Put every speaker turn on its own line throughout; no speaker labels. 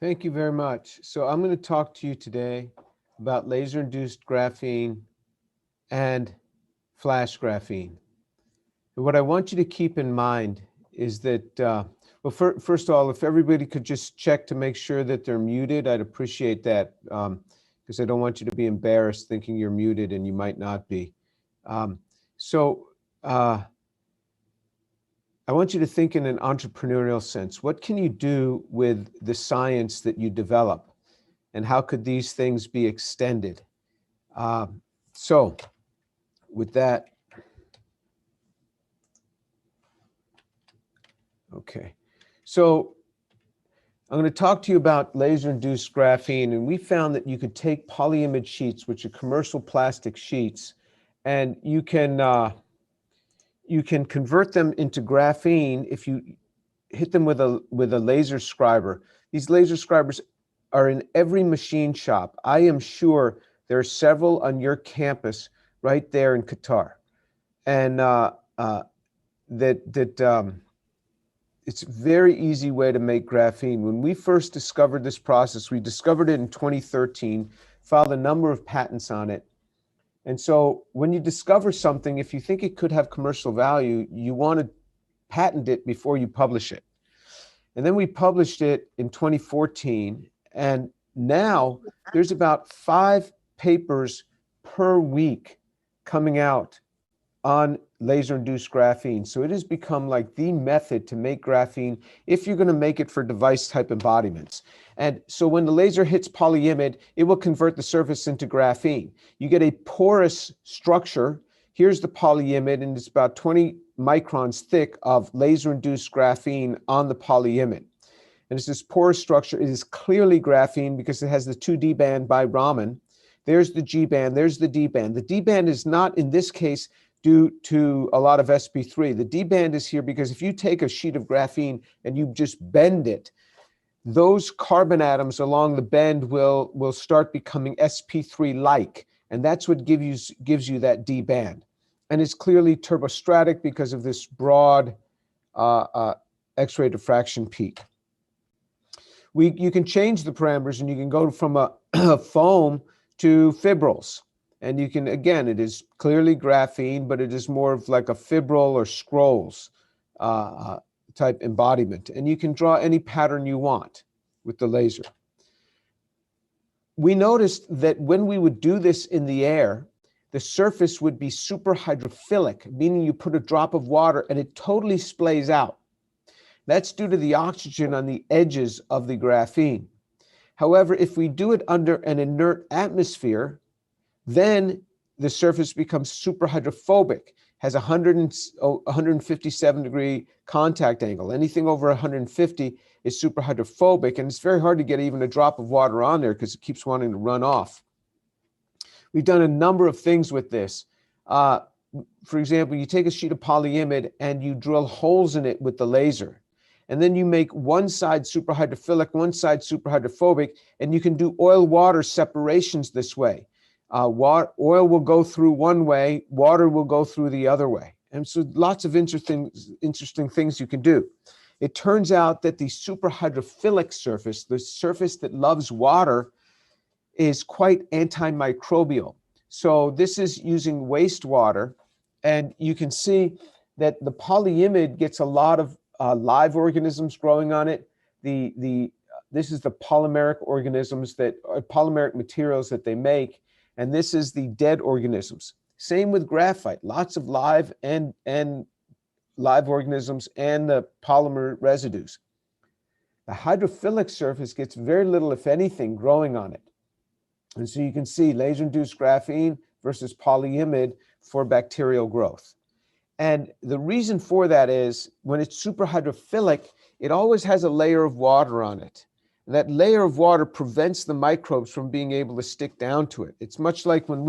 Thank you very much. So I'm going to talk to you today about laser-induced graphene and flash graphene. And what I want you to keep in mind is that, well, first of all, if everybody could just check to make sure that they're muted, I'd appreciate that, because I don't want you to be embarrassed thinking you're muted and you might not be. So I want you to think in an entrepreneurial sense. What can you do with the science that you develop? And how could these things be extended? So with that, okay. So I'm going to talk to you about laser-induced graphene, and we found that you could take polyimide sheets, which are commercial plastic sheets, and you can convert them into graphene if you hit them with a laser scriber. These laser scribers are in every machine shop. I am sure there are several on your campus right there in Qatar, and it's a very easy way to make graphene. When we first discovered this process, we discovered it in 2013, filed a number of patents on it. And so when you discover something, if you think it could have commercial value, you want to patent it before you publish it. And then we published it in 2014, and now there's about 5 papers per week coming out on laser-induced graphene. So it has become like the method to make graphene if you're going to make it for device-type embodiments. And so when the laser hits polyimide, it will convert the surface into graphene. You get a porous structure. Here's the polyimide, and it's about 20 microns thick of laser-induced graphene on the polyimide. And it's this porous structure. It is clearly graphene because it has the 2D band by Raman. There's the G band, there's the D band. The D band is not, in this case, due to a lot of sp3. The D band is here because if you take a sheet of graphene and you just bend it, those carbon atoms along the bend will start becoming sp3-like, and that's what gives you that D band. And it's clearly turbostratic because of this broad X-ray diffraction peak. You can change the parameters, and you can go from a foam to fibrils. And you can, again, it is clearly graphene, but it is more of like a fibril or scrolls type embodiment. And you can draw any pattern you want with the laser. We noticed that when we would do this in the air, the surface would be super hydrophilic, meaning you put a drop of water and it totally splays out. That's due to the oxygen on the edges of the graphene. However, if we do it under an inert atmosphere, then the surface becomes super hydrophobic, has 157 degree contact angle. Anything over 150 is super hydrophobic, and it's very hard to get even a drop of water on there because it keeps wanting to run off. We've done a number of things with this. For example, you take a sheet of polyimide and you drill holes in it with the laser. And then you make one side super hydrophilic, one side super hydrophobic, and you can do oil-water separations this way. Oil will go through one way, water will go through the other way. And so lots of interesting things you can do. It turns out that the super hydrophilic surface, the surface that loves water, is quite antimicrobial. So this is using wastewater, and you can see that the polyimide gets a lot of live organisms growing on it. This is the polymeric organisms polymeric materials that they make, and this is the dead organisms. Same with graphite, lots of live and live organisms and the polymer residues. The hydrophilic surface gets very little, if anything, growing on it. And so you can see laser-induced graphene versus polyimide for bacterial growth. And the reason for that is when it's super hydrophilic, it always has a layer of water on it. And that layer of water prevents the microbes from being able to stick down to it. It's much like when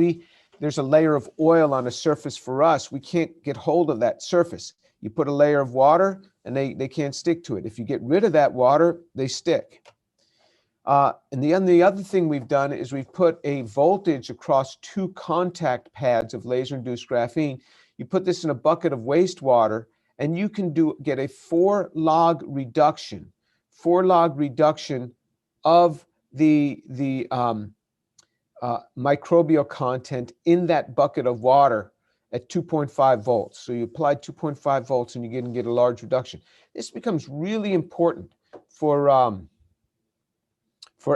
there's a layer of oil on a surface for us, we can't get hold of that surface. You put a layer of water and they can't stick to it. If you get rid of that water, they stick. And the other thing we've done is we've put a voltage across 2 contact pads of laser-induced graphene. You put this in a bucket of wastewater, and you can get a 4 log reduction of the microbial content in that bucket of water at 2.5 volts. So you apply 2.5 volts and you get a large reduction. This becomes really important for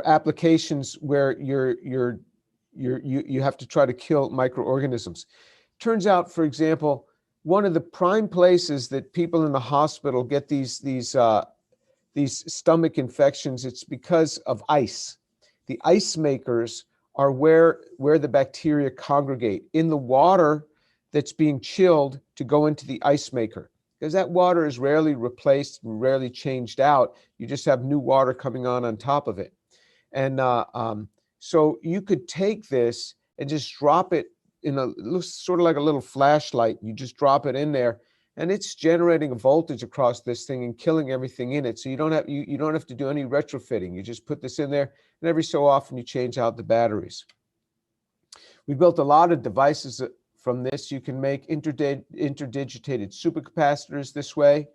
applications where you have to try to kill microorganisms. Turns out, for example, one of the prime places that people in the hospital get these stomach infections, it's because of ice. The ice makers are where the bacteria congregate in the water that's being chilled to go into the ice maker, because that water is rarely replaced, rarely changed out. You just have new water coming on top of it. And so you could take this and just drop it in it looks sort of like a little flashlight. You just drop it in there, and it's generating a voltage across this thing and killing everything in it. So you don't have to do any retrofitting. You just put this in there, and every so often you change out the batteries. We built a lot of devices from this. You can make interdigitated supercapacitors this way.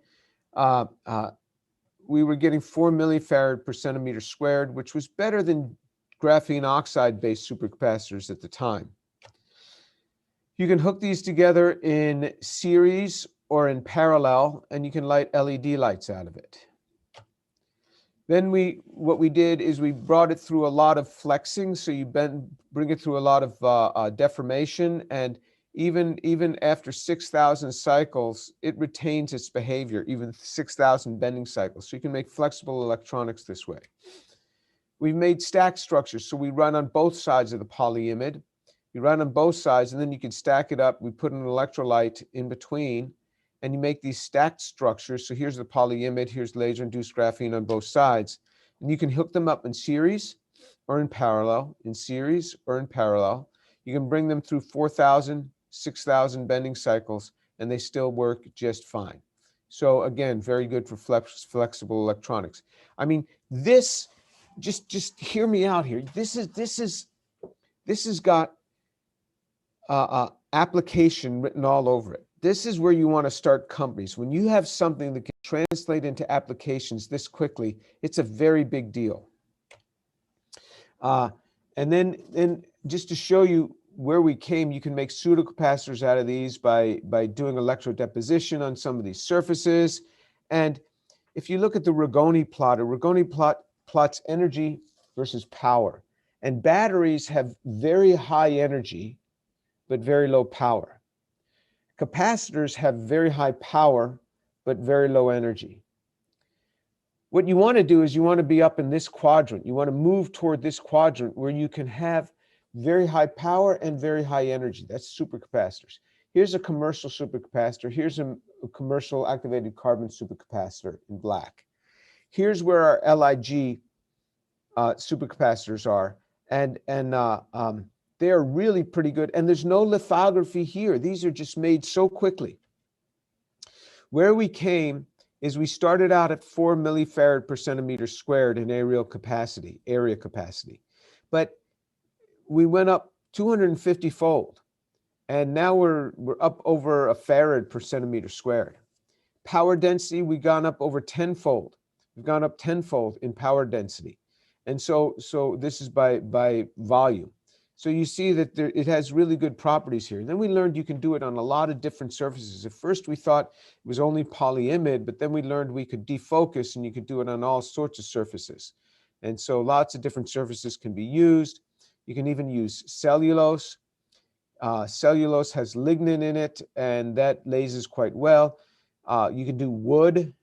We were getting 4 millifarad per centimeter squared, which was better than graphene oxide-based supercapacitors at the time. You can hook these together in series or in parallel, and you can light LED lights out of it. Then what we did is we brought it through a lot of flexing, so you bring it through a lot of deformation, and even after 6,000 cycles, it retains its behavior, even 6,000 bending cycles. So you can make flexible electronics this way. We've made stack structures, so we run on both sides of the polyimide. You run on both sides, and then you can stack it up. We put an electrolyte in between, and you make these stacked structures. So here's the polyimide, here's laser-induced graphene on both sides. And you can hook them up in series or in parallel, in series or in parallel. You can bring them through 4,000, 6,000 bending cycles, and they still work just fine. So again, very good for flexible electronics. I mean, this, just hear me out here. This has got application written all over it. This is where you want to start companies. When you have something that can translate into applications this quickly, it's a very big deal. And then just to show you where we came, you can make pseudocapacitors out of these by doing electrodeposition on some of these surfaces. And if you look at the Ragone plot, a Ragone plot plots energy versus power. And batteries have very high energy, but very low power. Capacitors have very high power, but very low energy. What you want to do is you want to be up in this quadrant. You want to move toward this quadrant where you can have very high power and very high energy. That's supercapacitors. Here's a commercial supercapacitor. Here's a commercial activated carbon supercapacitor in black. Here's where our LIG supercapacitors are. And they are really pretty good. And there's no lithography here. These are just made so quickly. Where we came is we started out at 4 millifarad per centimeter squared in area capacity. But we went up 250-fold. And now we're up over a farad per centimeter squared. Power density, we've gone up over 10-fold. We've gone up 10-fold in power density. And so this is by volume. So you see that it has really good properties here. And then we learned you can do it on a lot of different surfaces. At first we thought it was only polyimide, but then we learned we could defocus and you could do it on all sorts of surfaces. And so lots of different surfaces can be used. You can even use cellulose. Cellulose has lignin in it, and that lasers quite well. You can do wood.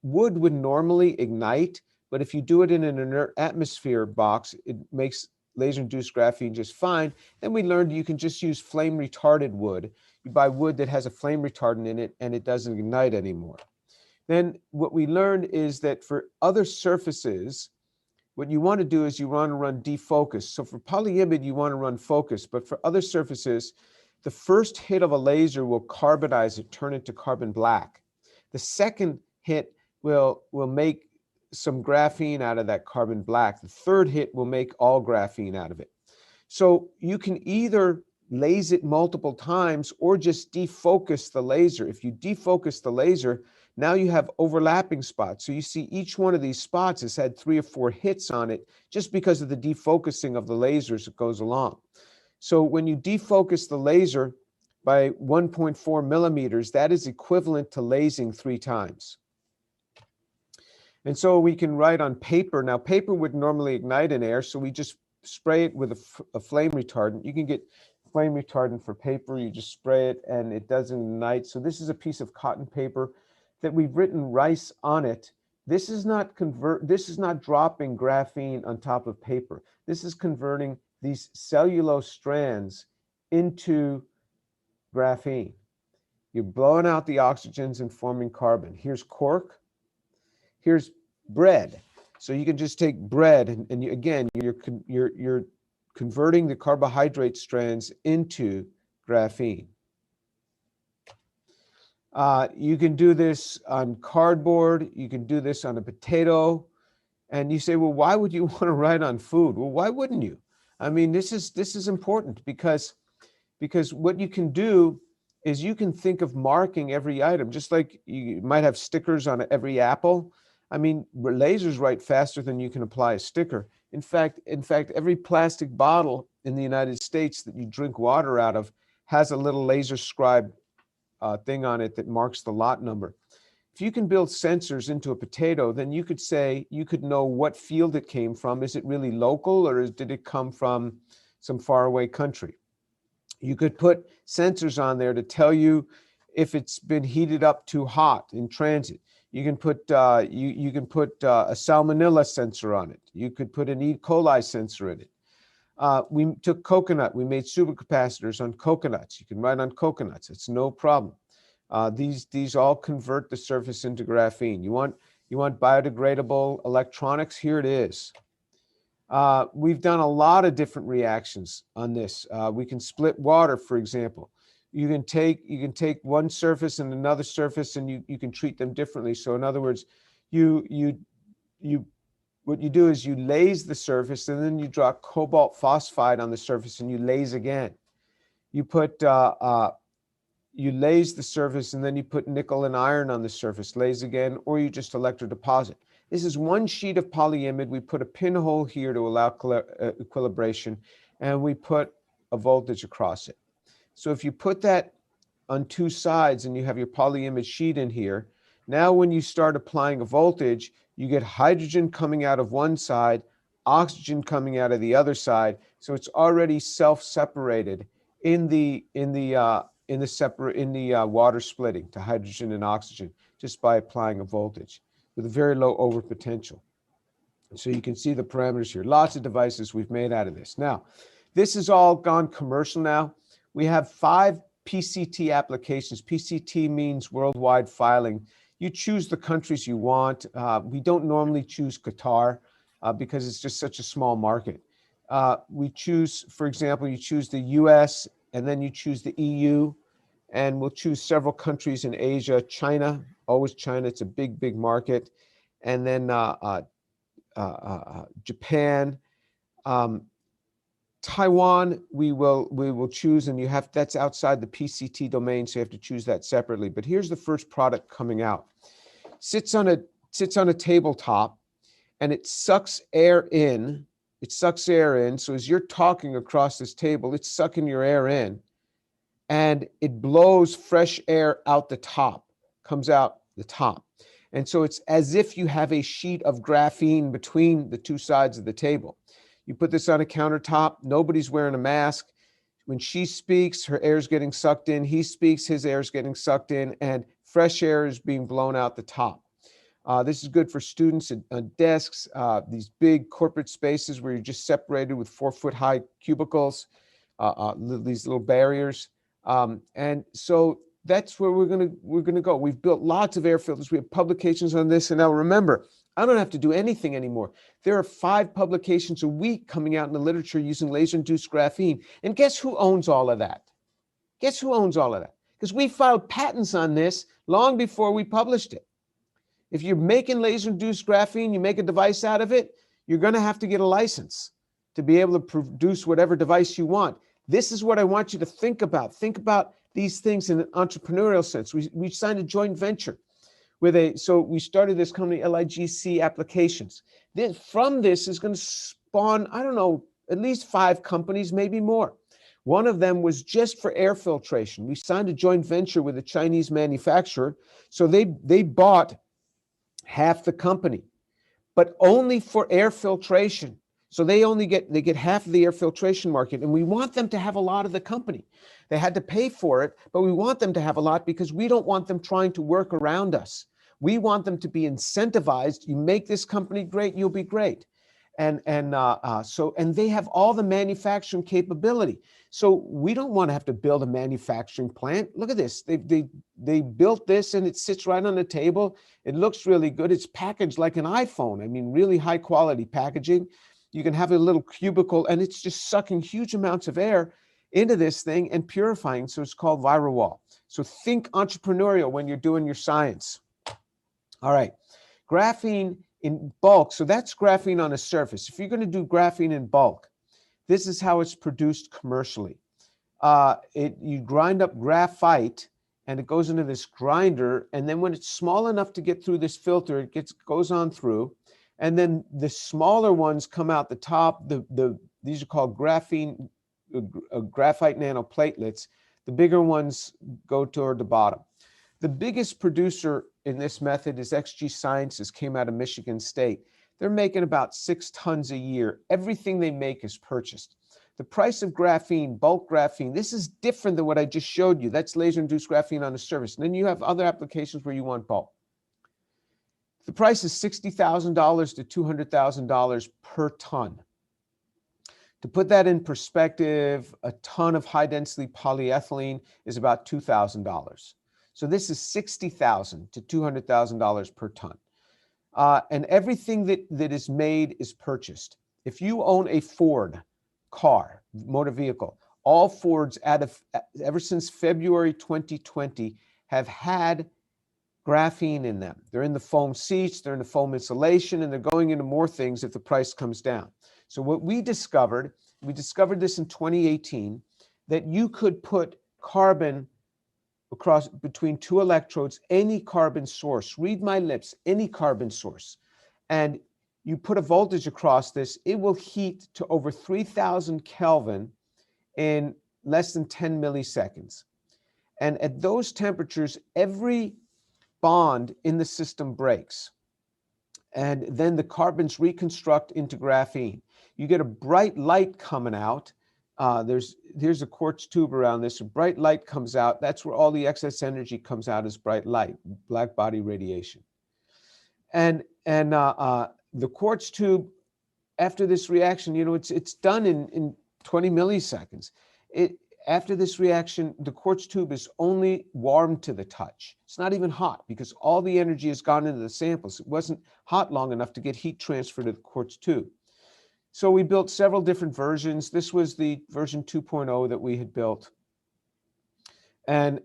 Wood would normally ignite, but if you do it in an inert atmosphere box, it makes laser-induced graphene just fine. Then we learned you can just use flame-retarded wood. You buy wood that has a flame retardant in it, and it doesn't ignite anymore. Then what we learned is that for other surfaces, what you want to do is you want to run defocus. So for polyimide, you want to run focus, but for other surfaces, the first hit of a laser will carbonize it, turn it to carbon black. The second hit will make some graphene out of that carbon black. The third hit will make all graphene out of it. So you can either lase it multiple times or just defocus the laser. If you defocus the laser, Now you have overlapping spots. So you see each one of these spots has had 3 or 4 hits on it just because of the defocusing of the lasers that goes along. So when you defocus the laser by 1.4 millimeters, that is equivalent to lasing 3 times. And so we can write on paper. Now, paper would normally ignite in air, so we just spray it with a flame retardant. You can get flame retardant for paper. You just spray it, and it doesn't ignite. So this is a piece of cotton paper that we've written rice on it. This is not dropping graphene on top of paper. This is converting these cellulose strands into graphene. You're blowing out the oxygens and forming carbon. Here's cork. Here's bread. So you can just take bread and you're converting the carbohydrate strands into graphene. You can do this on cardboard. You can do this on a potato. And you say, well, why would you want to write on food? Well, why wouldn't you? I mean, this is important because what you can do is you can think of marking every item, just like you might have stickers on every apple. I mean, lasers write faster than you can apply a sticker. In fact, every plastic bottle in the United States that you drink water out of has a little laser scribe thing on it that marks the lot number. If you can build sensors into a potato, then you could know what field it came from. Is it really local, or did it come from some faraway country? You could put sensors on there to tell you if it's been heated up too hot in transit. You can put a salmonella sensor on it. You could put an E. coli sensor in it. We took coconut. We made supercapacitors on coconuts. You can write on coconuts. It's no problem. These all convert the surface into graphene. You want biodegradable electronics? Here it is. We've done a lot of different reactions on this. We can split water, for example. You can take one surface and another surface, and you can treat them differently. So in other words, what you do is you lase the surface, and then you draw cobalt phosphide on the surface, and you lase again. You lase the surface, and then you put nickel and iron on the surface, lase again, or you just electrodeposit. This is one sheet of polyimide. We put a pinhole here to allow equilibration, and we put a voltage across it. So if you put that on 2 sides and you have your polyimide sheet in here, now when you start applying a voltage, you get hydrogen coming out of one side, oxygen coming out of the other side. So it's already self-separated in the water splitting to hydrogen and oxygen just by applying a voltage with a very low overpotential. So you can see the parameters here. Lots of devices we've made out of this. Now, this has all gone commercial now. We have 5 PCT applications. PCT means worldwide filing. You choose the countries you want. We don't normally choose Qatar because it's just such a small market. We choose, for example, you choose the US, and then you choose the EU, and we'll choose several countries in Asia. China, always China, it's a big, big market. And then Japan. Taiwan, we will choose, and that's outside the PCT domain, so you have to choose that separately. But here's the first product coming out. Sits on a tabletop, and it sucks air in. So as you're talking across this table, it's sucking your air in, and it blows fresh air out the top, comes out the top. And so it's as if you have a sheet of graphene between the 2 sides of the table. You put this on a countertop, nobody's wearing a mask. When she speaks, her air's getting sucked in. He speaks, his air's getting sucked in, and fresh air is being blown out the top. This is good for students at desks, these big corporate spaces where you're just separated with 4-foot-high cubicles, these little barriers. And so that's where we're gonna go. We've built lots of air filters. We have publications on this. And now remember, I don't have to do anything anymore. There are 5 publications a week coming out in the literature using laser-induced graphene. And guess who owns all of that? Guess who owns all of that? Because we filed patents on this long before we published it. If you're making laser-induced graphene, you make a device out of it, you're going to have to get a license to be able to produce whatever device you want. This is what I want you to think about. Think about these things in an entrepreneurial sense. We signed a joint venture So we started this company, LIGC Applications. From this is going to spawn, I don't know, at least 5 companies, maybe more. One of them was just for air filtration. We signed a joint venture with a Chinese manufacturer. So they bought half the company, but only for air filtration. So they get half of the air filtration market, and we want them to have a lot of the company. They had to pay for it, but we want them to have a lot because we don't want them trying to work around us. We want them to be incentivized. You make this company great, you'll be great. And they have all the manufacturing capability. So we don't want to have to build a manufacturing plant. Look at this. They built this and it sits right on the table. It looks really good. It's packaged like an iPhone. I mean, really high quality packaging. You can have a little cubicle and it's just sucking huge amounts of air into this thing and purifying. So it's called viral wall. So think entrepreneurial when you're doing your science. All right, graphene in bulk. So that's graphene on a surface. If you're going to do graphene in bulk, this is how it's produced commercially. You grind up graphite and it goes into this grinder. And then when it's small enough to get through this filter, it goes on through. And then the smaller ones come out the top. These are called graphite nanoplatelets. The bigger ones go toward the bottom. The biggest producer in this method is XG Sciences, came out of Michigan State. They're making about 6 tons a year. Everything they make is purchased. The price of graphene, bulk graphene, this is different than what I just showed you. That's laser-induced graphene on a surface. And then you have other applications where you want bulk. The price is $60,000 to $200,000 per ton. To put that in perspective, a ton of high-density polyethylene is about $2,000. So this is $60,000 to $200,000 per ton. And everything that is made is purchased. If you own a Ford car, motor vehicle, all Fords ever since February 2020 have had graphene in them. They're in the foam seats, they're in the foam insulation, and they're going into more things if the price comes down. So what we discovered this in 2018, that you could put carbon across between 2 electrodes, any carbon source, read my lips, any carbon source, and you put a voltage across this, it will heat to over 3,000 Kelvin in less than 10 milliseconds. And at those temperatures, every bond in the system breaks. And then the carbons reconstruct into graphene. You get a bright light coming out. Here's a quartz tube around this. A bright light comes out. That's where all the excess energy comes out as bright light, black body radiation. And the quartz tube, after this reaction, you know, it's done in 20 milliseconds. After this reaction, the quartz tube is only warm to the touch. It's not even hot because all the energy has gone into the samples. It wasn't hot long enough to get heat transfer to the quartz tube. So we built several different versions. This was the version 2.0 that we had built. And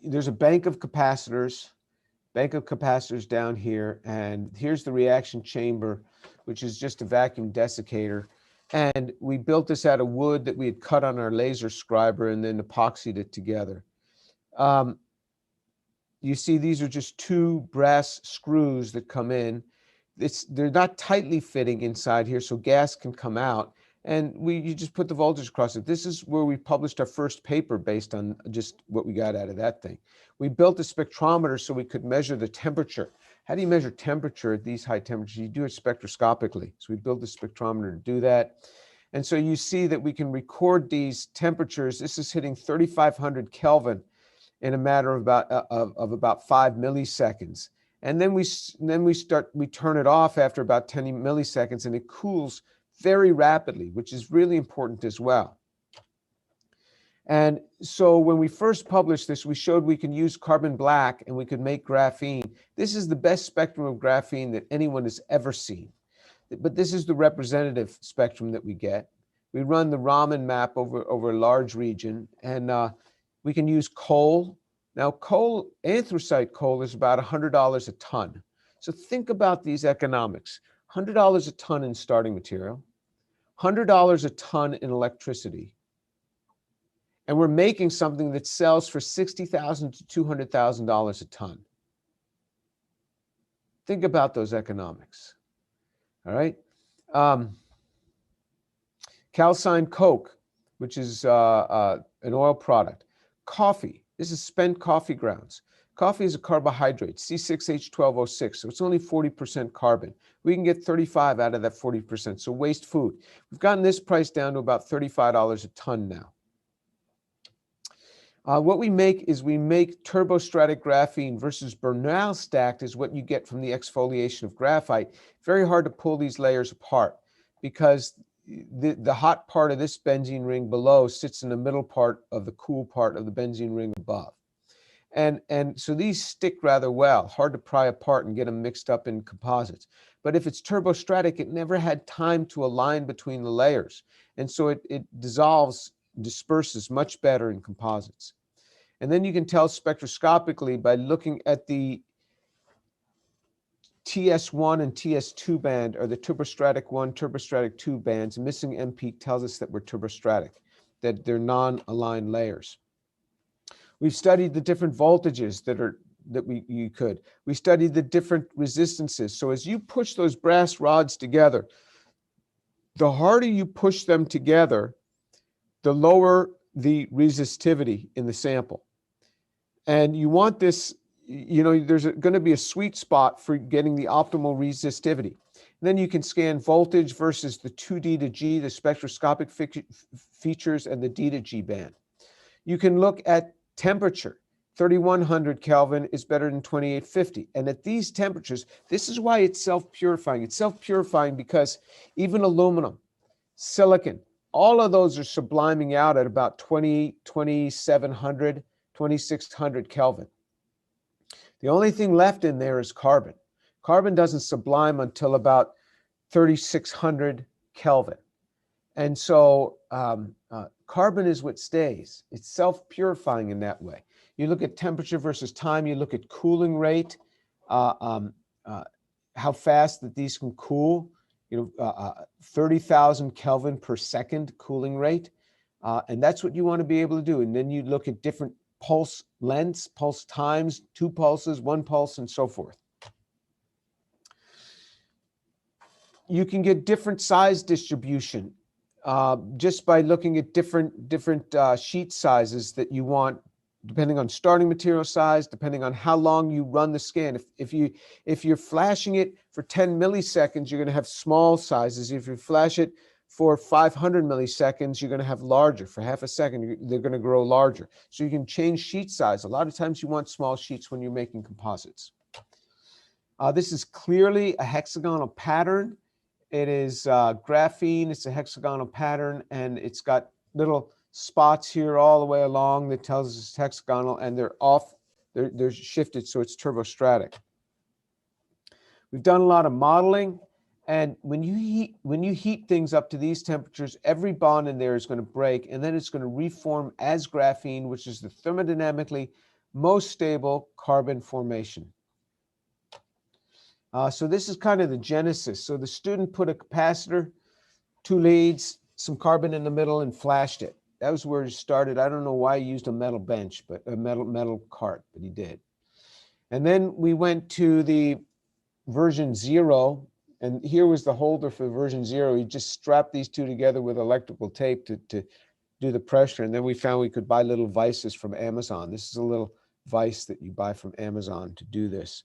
there's a bank of capacitors down here. And here's the reaction chamber, which is just a vacuum desiccator. And we built this out of wood that we had cut on our laser scriber and then epoxied it together. You see, these are just 2 brass screws that come in. They're not tightly fitting inside here, so gas can come out. And you just put the voltage across it. This is where we published our first paper based on just what we got out of that thing. We built a spectrometer so we could measure the temperature. How do you measure temperature at these high temperatures? You do it spectroscopically. So we built a spectrometer to do that. And so you see that we can record these temperatures. This is hitting 3,500 Kelvin in a matter of about 5 milliseconds. And then we turn it off after about 10 milliseconds and it cools very rapidly, which is really important as well. And so when we first published this, we showed we can use carbon black and we could make graphene. This is the best spectrum of graphene that anyone has ever seen. But this is the representative spectrum that we get. We run the Raman map over a large region, and we can use coal. Now, anthracite coal is about $100 a ton. So think about these economics. $100 a ton in starting material, $100 a ton in electricity. And we're making something that sells for $60,000 to $200,000 a ton. Think about those economics. All right. Um, Calcined coke, which is an oil product. Coffee. This is spent coffee grounds. Coffee is a carbohydrate, C6H12O6, so it's only 40% carbon. We can get 35 out of that 40%, so waste food. We've gotten this price down to about $35 a ton now. What we make is we make turbostratic graphene versus Bernal stacked is what you get from the exfoliation of graphite. Very hard to pull these layers apart because the hot part of this benzene ring below sits in the middle part of the cool part of the benzene ring above. And so these stick rather well, hard to pry apart and get them mixed up in composites. But if it's turbostratic, it never had time to align between the layers. And so it disperses much better in composites. And then you can tell spectroscopically by looking at the TS1 and TS2 band, or the turbostratic 1, turbostratic 2 bands. Missing M peak tells us that we're turbostratic, that they're non-aligned layers. We've studied the different voltages you could. We studied the different resistances. So as you push those brass rods together, the harder you push them together, the lower the resistivity in the sample. And you want this, there's going to be a sweet spot for getting the optimal resistivity. And then you can scan voltage versus the 2D to G, the spectroscopic features, and the D to G band. You can look at temperature. 3100 Kelvin is better than 2850. And at these temperatures, this is why it's self-purifying. It's self-purifying because even aluminum, silicon, all of those are subliming out at about 2700, 2600 Kelvin. The only thing left in there is carbon. Carbon doesn't sublime until about 3600 Kelvin. And so carbon is what stays. It's self-purifying in that way. You look at temperature versus time, you look at cooling rate, how fast that these can cool, 30,000 Kelvin per second cooling rate. And that's what you want to be able to do. And then you look at different pulse lengths, pulse times, 2 pulses, 1 pulse, and so forth. You can get different size distribution just by looking at different sheet sizes that you want, depending on starting material size, depending on how long you run the scan. If you're flashing it for 10 milliseconds, you're going to have small sizes. If you flash it for 500 milliseconds, you're going to have larger. For half a second, they're going to grow larger. So you can change sheet size. A lot of times you want small sheets when you're making composites. This is clearly a hexagonal pattern. It is graphene. It's a hexagonal pattern, and it's got little spots here all the way along that tells us it's hexagonal, and they're shifted, so it's turbostratic. We've done a lot of modeling, and when you heat things up to these temperatures, every bond in there is going to break, and then it's going to reform as graphene, which is the thermodynamically most stable carbon formation. So this is kind of the genesis. So the student put a capacitor, 2 leads, some carbon in the middle, and flashed it. That was where it started. I don't know why he used a metal bench, but a metal cart, but he did. And then we went to the version 0, and here was the holder for version 0. He just strapped these two together with electrical tape to do the pressure, and then we found we could buy little vices from Amazon. This is a little vice that you buy from Amazon to do this.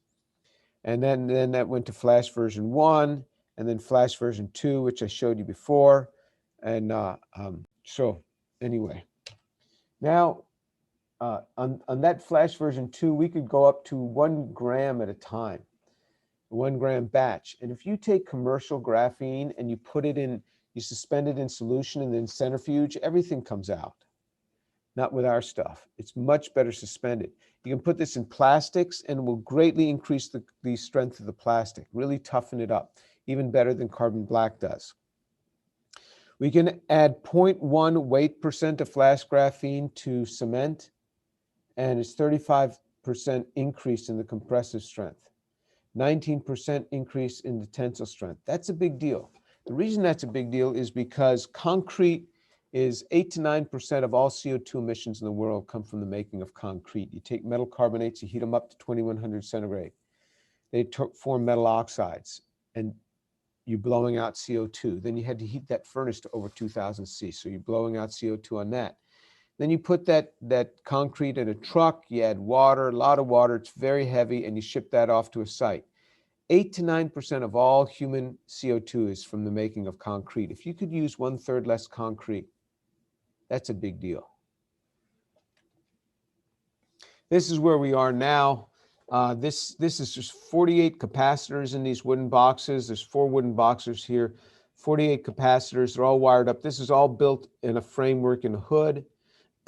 And then that went to flash version 1, and then flash version 2, which I showed you before. And so anyway, now on that flash version 2, we could go up to 1 gram at a time, 1 gram batch. And if you take commercial graphene and you put it in, you suspend it in solution and then centrifuge, everything comes out. Not with our stuff. It's much better suspended. You can put this in plastics and it will greatly increase the strength of the plastic, really toughen it up, even better than carbon black does. We can add 0.1 weight% of flash graphene to cement, and it's 35% increase in the compressive strength, 19% increase in the tensile strength. That's a big deal. The reason that's a big deal is because concrete is 8 to 9% of all CO2 emissions in the world come from the making of concrete. You take metal carbonates, you heat them up to 2100 centigrade. they form metal oxides, and you're blowing out CO2. Then you had to heat that furnace to over 2000 C, so you're blowing out CO2 on that. Then you put that concrete in a truck, you add water, a lot of water, it's very heavy, and you ship that off to a site. 8 to 9% of all human CO2 is from the making of concrete. If you could use 1/3 less concrete, that's a big deal. This is where we are now. This is just 48 capacitors in these wooden boxes. There's 4 wooden boxes here, 48 capacitors. They're all wired up. This is all built in a framework in a hood.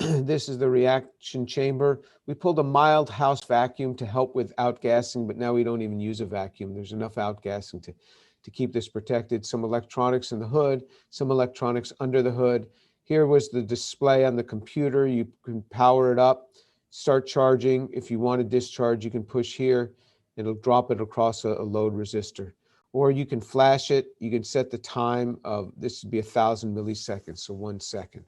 This is the reaction chamber. We pulled a mild house vacuum to help with outgassing, but now we don't even use a vacuum. There's enough outgassing to keep this protected. Some electronics in the hood, some electronics under the hood. Here was the display on the computer. You can power it up, start charging. If you want to discharge, you can push here. It'll drop it across a load resistor. Or you can flash it. You can set the time of, this would be 1,000 milliseconds, so 1 second.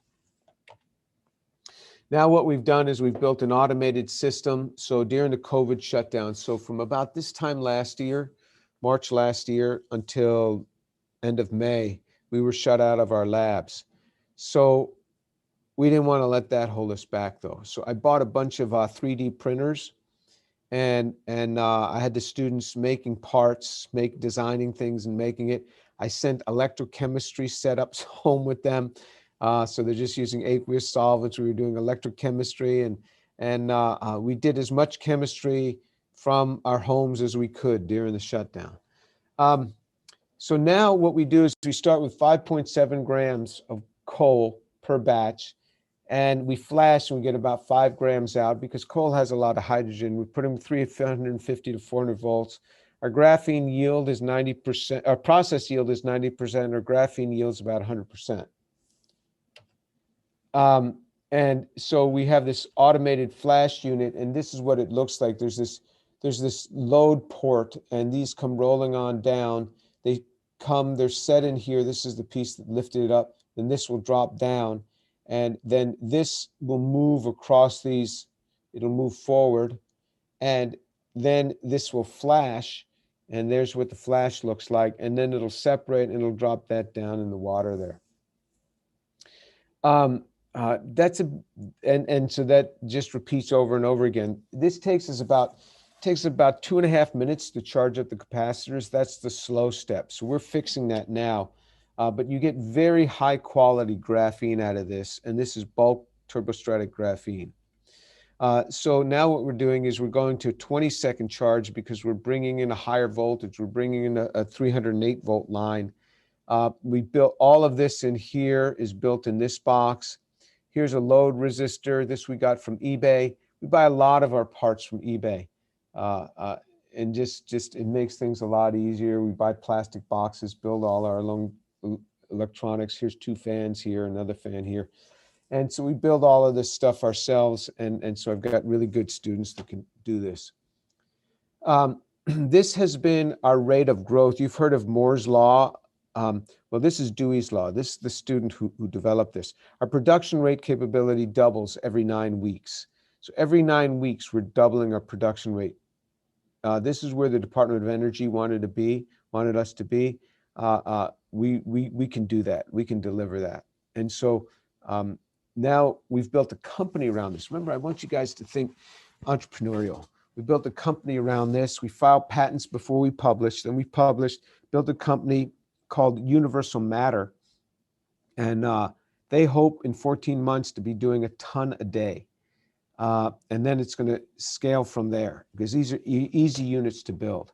Now what we've done is we've built an automated system. So during the COVID shutdown, so from about this time last year, March last year, until end of May, we were shut out of our labs. So we didn't want to let that hold us back though. So I bought a bunch of 3D printers, and I had the students making parts, designing things and making it. I sent electrochemistry setups home with them. So they're just using aqueous solvents. We were doing electrochemistry, and we did as much chemistry from our homes as we could during the shutdown. So now what we do is we start with 5.7 grams of coal per batch, and we flash and we get about 5 grams out because coal has a lot of hydrogen. We put them 350 to 400 volts. Our graphene yield is 90%, our process yield is 90%, our graphene yield is about 100%. And so we have this automated flash unit, and this is what it looks like. There's this load port, and these come rolling on down. They're set in here. This is the piece that lifted it up. Then this will drop down, and then this will move across these. It'll move forward, and then this will flash, and there's what the flash looks like. And then it'll separate, and it'll drop that down in the water there. And so that just repeats over and over again. This takes about 2.5 minutes to charge up the capacitors. That's the slow step. So we're fixing that now. But you get very high quality graphene out of this, and this is bulk turbostratic graphene. So now what we're doing is we're going to a 20-second charge because we're bringing in a higher voltage. We're bringing in a 308 volt line. We built all of this in here, is built in this box. Here's a load resistor. This we got from eBay. We buy a lot of our parts from eBay. And just it makes things a lot easier. We buy plastic boxes, build all our own electronics. Here's 2 fans here, another fan here. And so we build all of this stuff ourselves. And so I've got really good students that can do this. This has been our rate of growth. You've heard of Moore's Law. Well, this is Dewey's Law. This is the student who developed this. Our production rate capability doubles every 9 weeks. So every 9 weeks, we're doubling our production rate. This is where the Department of Energy wanted us to be. We can do that. We can deliver that. And so now we've built a company around this. Remember, I want you guys to think entrepreneurial. We built a company around this. We filed patents before we published. Then we published, built a company called Universal Matter. And they hope in 14 months to be doing a ton a day. And then it's going to scale from there because these are easy units to build.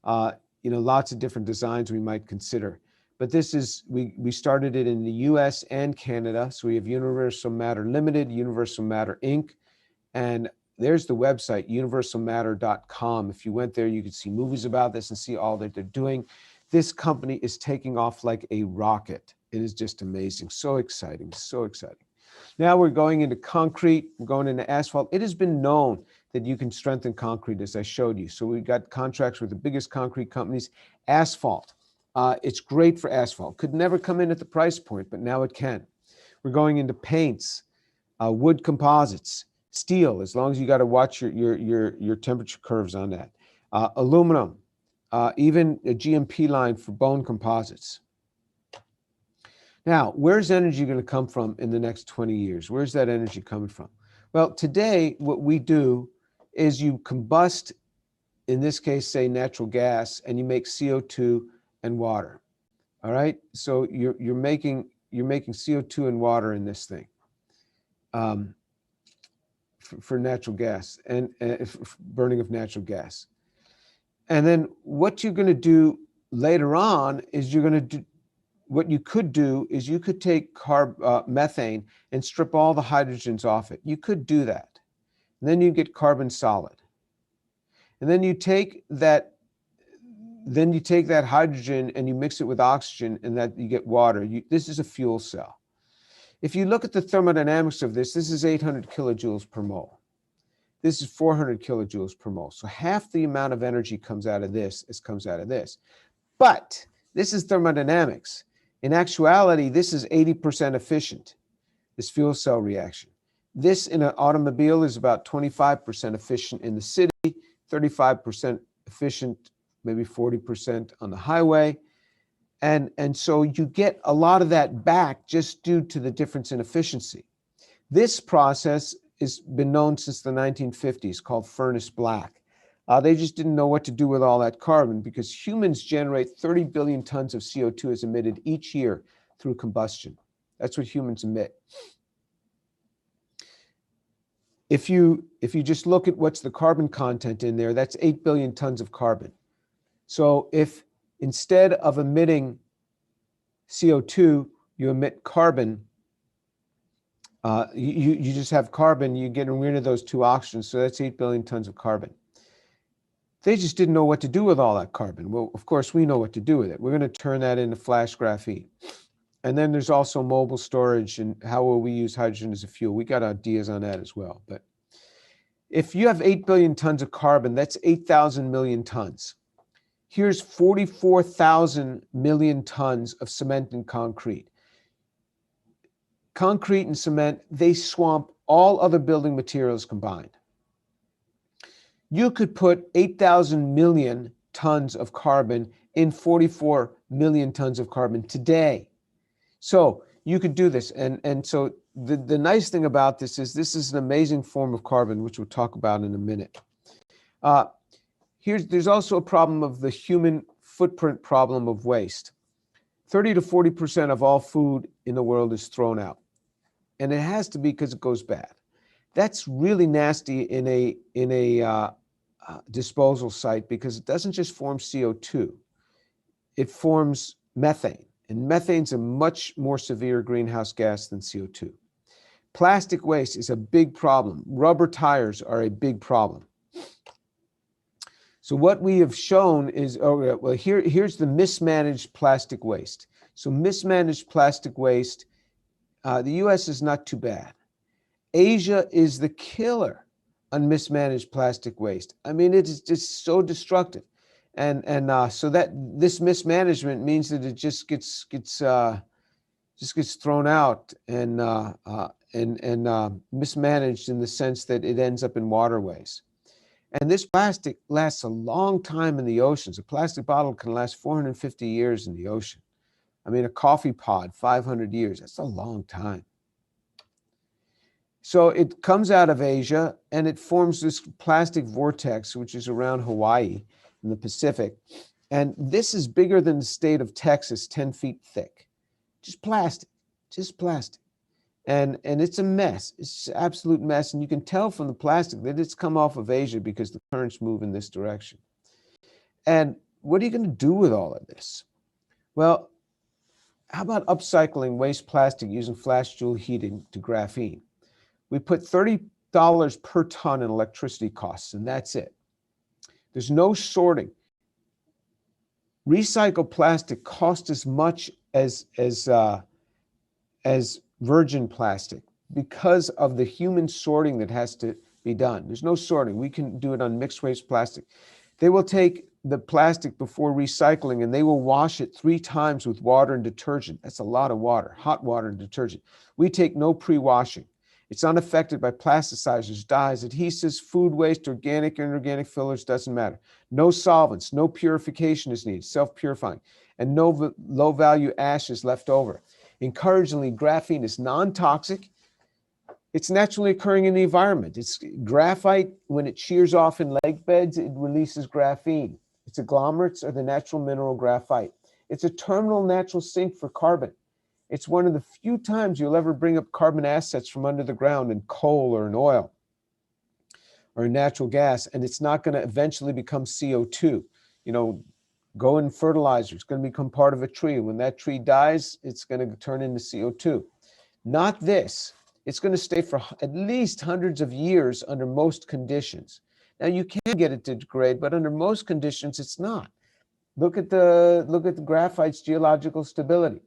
Lots of different designs we might consider. But this is, we started it in the US and Canada. So we have Universal Matter Limited, Universal Matter Inc. And there's the website, universalmatter.com. If you went there, you could see movies about this and see all that they're doing. This company is taking off like a rocket. It is just amazing. So exciting, so exciting. Now we're going into concrete, we're going into asphalt. It has been known that you can strengthen concrete, as I showed you. So we got contracts with the biggest concrete companies. Asphalt, it's great for asphalt. Could never come in at the price point, but now it can. We're going into paints, wood composites, steel, as long as you got to watch your temperature curves on that. aluminum, even a GMP line for bone composites. Now, where's energy going to come from in the next 20 years? Where's that energy coming from? Well, today, what we do is you combust, in this case, say natural gas, and you make CO2 and water. All right, so you're making CO2 and water in this thing for natural gas and burning of natural gas. And then what you're going to do later on is you're going to do, what you could do is you could take methane and strip all the hydrogens off it. You could do that. And then you get carbon solid. And then you take that hydrogen and you mix it with oxygen, and that you get water. This is a fuel cell. If you look at the thermodynamics of this is 800 kilojoules per mole. This is 400 kilojoules per mole. So half the amount of energy comes out of this as comes out of this. But this is thermodynamics. In actuality, this is 80% efficient, this fuel cell reaction. This in an automobile is about 25% efficient in the city, 35% efficient, maybe 40% on the highway. And so you get a lot of that back just due to the difference in efficiency. This process has been known since the 1950s, called furnace black. They just didn't know what to do with all that carbon, because humans generate 30 billion tons of CO2 is emitted each year through combustion. That's what humans emit. If you just look at what's the carbon content in there, that's 8 billion tons of carbon. So if instead of emitting CO2, you emit carbon, you just have carbon, you're getting rid of those two oxygens, so that's 8 billion tons of carbon. They just didn't know what to do with all that carbon. Well, of course, we know what to do with it. We're going to turn that into flash graphene. And then there's also mobile storage, and how will we use hydrogen as a fuel? We got ideas on that as well. But if you have 8 billion tons of carbon, that's 8,000 million tons. Here's 44,000 million tons of cement and concrete. Concrete and cement, they swamp all other building materials combined. You could put 8,000 million tons of carbon in 44 million tons of carbon today. So you could do this. And so the nice thing about this is an amazing form of carbon, which we'll talk about in a minute. There's also a problem of the human footprint problem of waste. 30 to 40% of all food in the world is thrown out. And it has to be because it goes bad. That's really nasty in a disposal site, because it doesn't just form CO2, it forms methane, and methane's a much more severe greenhouse gas than CO2. Plastic waste is a big problem. Rubber tires are a big problem. So what we have shown is, here's the mismanaged plastic waste. So mismanaged plastic waste, the US is not too bad. Asia is the killer on mismanaged plastic waste. I mean, it is just so destructive, and so that this mismanagement means that it just gets thrown out and mismanaged in the sense that it ends up in waterways. And this plastic lasts a long time in the oceans. A plastic bottle can last 450 years in the ocean. I mean, a coffee pod, 500 years. That's a long time. So it comes out of Asia and it forms this plastic vortex, which is around Hawaii in the Pacific. And this is bigger than the state of Texas, 10 feet thick. Just plastic, just plastic. And it's a mess. It's an absolute mess. And you can tell from the plastic that it's come off of Asia because the currents move in this direction. And what are you going to do with all of this? Well, how about upcycling waste plastic using flash Joule heating to graphene? We put $30 per ton in electricity costs, and that's it. There's no sorting. Recycled plastic costs as much as virgin plastic because of the human sorting that has to be done. There's no sorting. We can do it on mixed waste plastic. They will take the plastic before recycling and they will wash it 3 times with water and detergent. That's a lot of water, hot water and detergent. We take no pre-washing. It's unaffected by plasticizers, dyes, adhesives, food waste, organic or inorganic fillers, doesn't matter. No solvents, no purification is needed, self-purifying, and no low-value ashes left over. Encouragingly, graphene is non-toxic. It's naturally occurring in the environment. It's graphite, when it shears off in lake beds, it releases graphene. Its agglomerates are the natural mineral graphite. It's a terminal natural sink for carbon. It's one of the few times you'll ever bring up carbon assets from under the ground in coal or in oil or in natural gas, and it's not going to eventually become CO2. You know, go in fertilizer, it's going to become part of a tree. When that tree dies, it's going to turn into CO2. Not this. It's going to stay for at least hundreds of years under most conditions. Now, you can get it to degrade, but under most conditions, it's not. Look at the graphite's geological stability.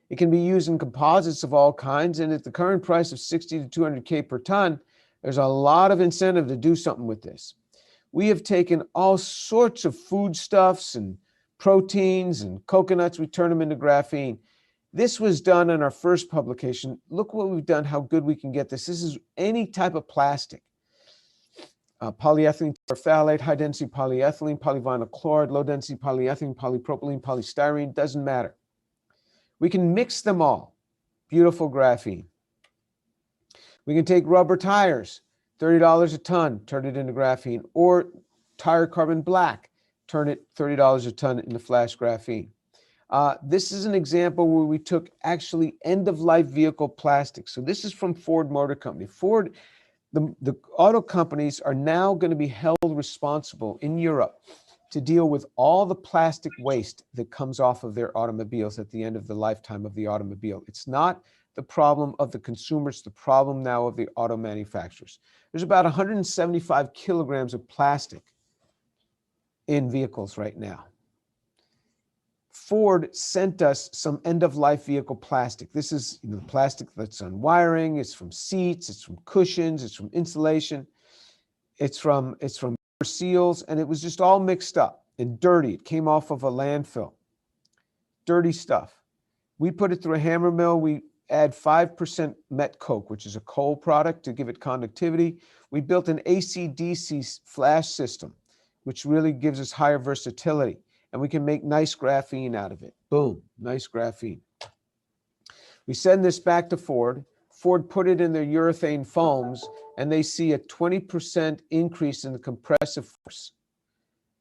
It can be used in composites of all kinds, and at the current price of 60 to 200K per ton, there's a lot of incentive to do something with this. We have taken all sorts of foodstuffs and proteins and coconuts, we turn them into graphene. This was done in our first publication. Look what we've done, how good we can get this. This is any type of plastic. Polyethylene terephthalate, high-density polyethylene, polyvinyl chloride, low-density polyethylene, polypropylene, polystyrene, doesn't matter. We can mix them all. Beautiful graphene. We can take rubber tires, $30 a ton, turn it into graphene, or tire carbon black, turn it $30 a ton into flash graphene. This is an example where we took actually end-of-life vehicle plastic. So this is from Ford Motor Company. Ford, the auto companies are now going to be held responsible in Europe to deal with all the plastic waste that comes off of their automobiles at the end of the lifetime of the automobile. It's not the problem of the consumer, it's the problem now of the auto manufacturers. There's about 175 kilograms of plastic in vehicles right now. Ford sent us some end-of-life vehicle plastic. This is the plastic that's on wiring, it's from seats, it's from cushions, it's from insulation, it's from seals, and it was just all mixed up and dirty. It came off of a landfill. Dirty stuff. We put it through a hammer mill. We add 5% met coke, which is a coal product, to give it conductivity. We built an AC/DC flash system, which really gives us higher versatility. And we can make nice graphene out of it. Boom, nice graphene. We send this back to Ford. Ford put it in their urethane foams, and they see a 20% increase in the compressive force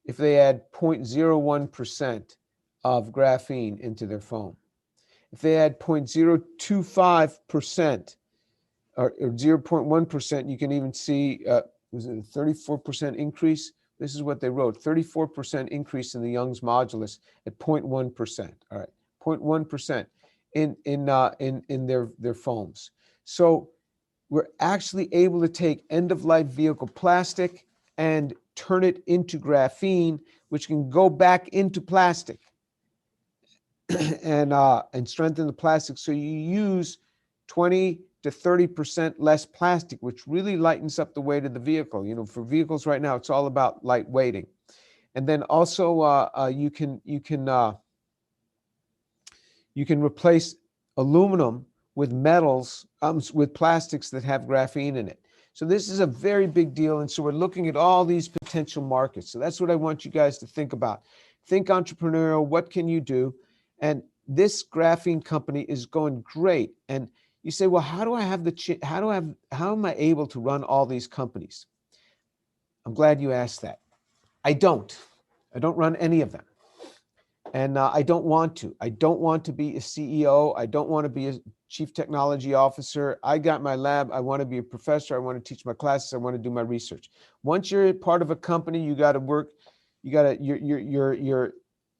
if they add 0.01% of graphene into their foam. If they add 0.025% or 0.1%, you can even see, was it a 34% increase? This is what they wrote, 34% increase in the Young's modulus at 0.1%, all right, 0.1% in their foams. So we're actually able to take end-of-life vehicle plastic and turn it into graphene, which can go back into plastic and strengthen the plastic. So you use 20 to 30% less plastic, which really lightens up the weight of the vehicle. You know, for vehicles right now, it's all about light weighting. And then also you can replace aluminum with metals, with plastics that have graphene in it. So this is a very big deal. And so we're looking at all these potential markets. So that's what I want you guys to think about. Think entrepreneurial. What can you do? And this graphene company is going great. And you say, well, how am I able to run all these companies? I'm glad you asked that. I don't run any of them. And I don't want to. I don't want to be a CEO. I don't want to be a chief technology officer. I got my lab. I want to be a professor. I want to teach my classes. I want to do my research. Once you're part of a company, you got to work. You're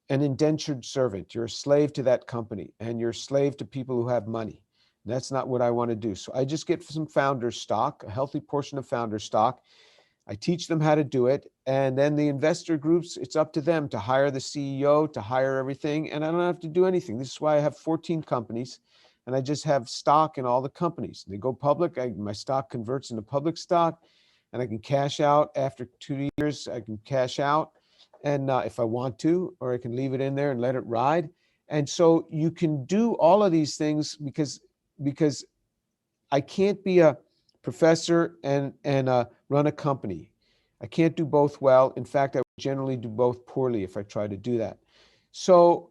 an indentured servant. You're a slave to that company, and you're a slave to people who have money. That's not what I want to do. So I just get some founder stock, a healthy portion of founder stock. I teach them how to do it. And then the investor groups, it's up to them to hire the CEO, to hire everything. And I don't have to do anything. This is why I have 14 companies, and I just have stock in all the companies. They go public, my stock converts into public stock, and I can cash out after 2 years. I can cash out, and if I want to, or I can leave it in there and let it ride. And so you can do all of these things because I can't be a professor and run a company. I can't do both well. In fact, I generally do both poorly if I try to do that. So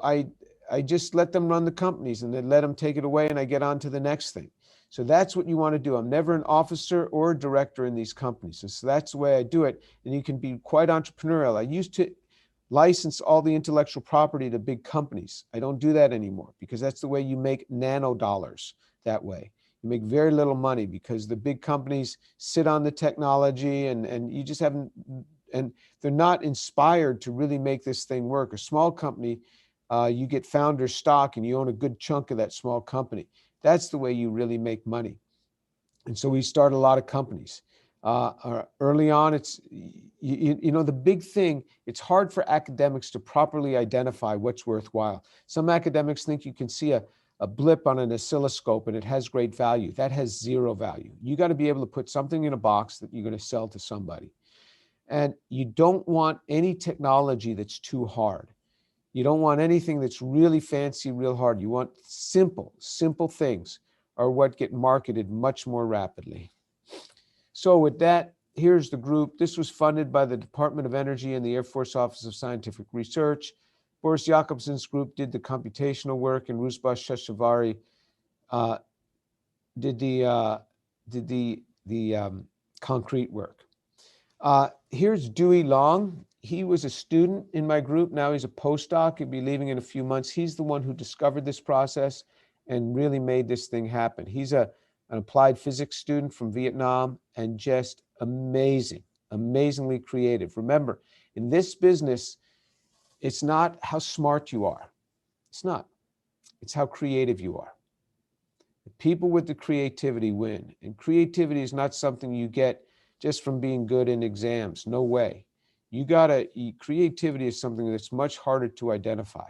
I just let them run the companies and then let them take it away, and I get on to the next thing. So that's what you want to do. I'm never an officer or a director in these companies. And so that's the way I do it. And you can be quite entrepreneurial. I used to license all the intellectual property to big companies. I don't do that anymore because that's the way you make nano dollars that way. You make very little money because the big companies sit on the technology and you just haven't, and they're not inspired to really make this thing work. A small company, you get founder stock and you own a good chunk of that small company. That's the way you really make money. And so we start a lot of companies. Early on, it's, you know, the big thing, it's hard for academics to properly identify what's worthwhile. Some academics think you can see a blip on an oscilloscope and it has great value. That has zero value. You got to be able to put something in a box that you're going to sell to somebody. And you don't want any technology that's too hard. You don't want anything that's really fancy, real hard. You want simple things are what get marketed much more rapidly. So with that, here's the group. This was funded by the Department of Energy and the Air Force Office of Scientific Research. Boris Jakobsen's group did the computational work, and Rusbah Sheshavari did the concrete work. Here's Dewey Long. He was a student in my group. Now he's a postdoc. He'll be leaving in a few months. He's the one who discovered this process and really made this thing happen. He's an applied physics student from Vietnam and just amazingly creative. Remember, in this business, it's not how smart you are. It's not. It's how creative you are. The people with the creativity win. And creativity is not something you get just from being good in exams. No way. Creativity is something that's much harder to identify.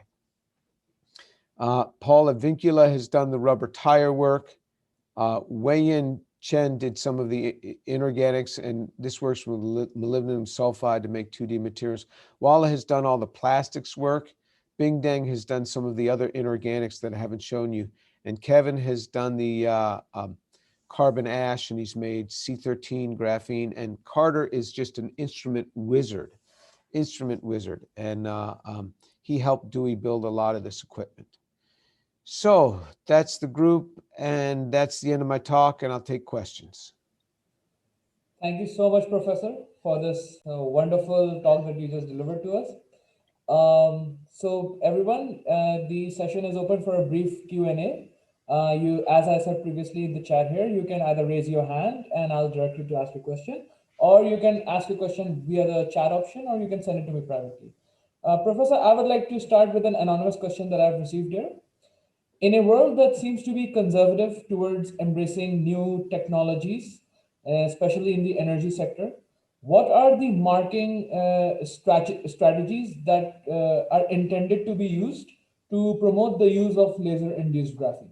Paul Avincula has done the rubber tire work. Wei-Yin Chen did some of the inorganics, and this works with molybdenum sulfide to make 2D materials. Walla has done all the plastics work. Bing Deng has done some of the other inorganics that I haven't shown you. And Kevin has done the carbon ash, and he's made C13 graphene. And Carter is just an instrument wizard. And he helped Dewey build a lot of this equipment. So that's the group, and that's the end of my talk, and I'll take questions.
Thank you so much, Professor, for this wonderful talk that you just delivered to us. So everyone, the session is open for a brief Q&A. As I said previously in the chat here, you can either raise your hand and I'll direct you to ask a question, or you can ask a question via the chat option, or you can send it to me privately. Professor, I would like to start with an anonymous question that I've received here. In a world that seems to be conservative towards embracing new technologies, especially in the energy sector, what are the marketing strategies that are intended to be used to promote the use of laser-induced graphene?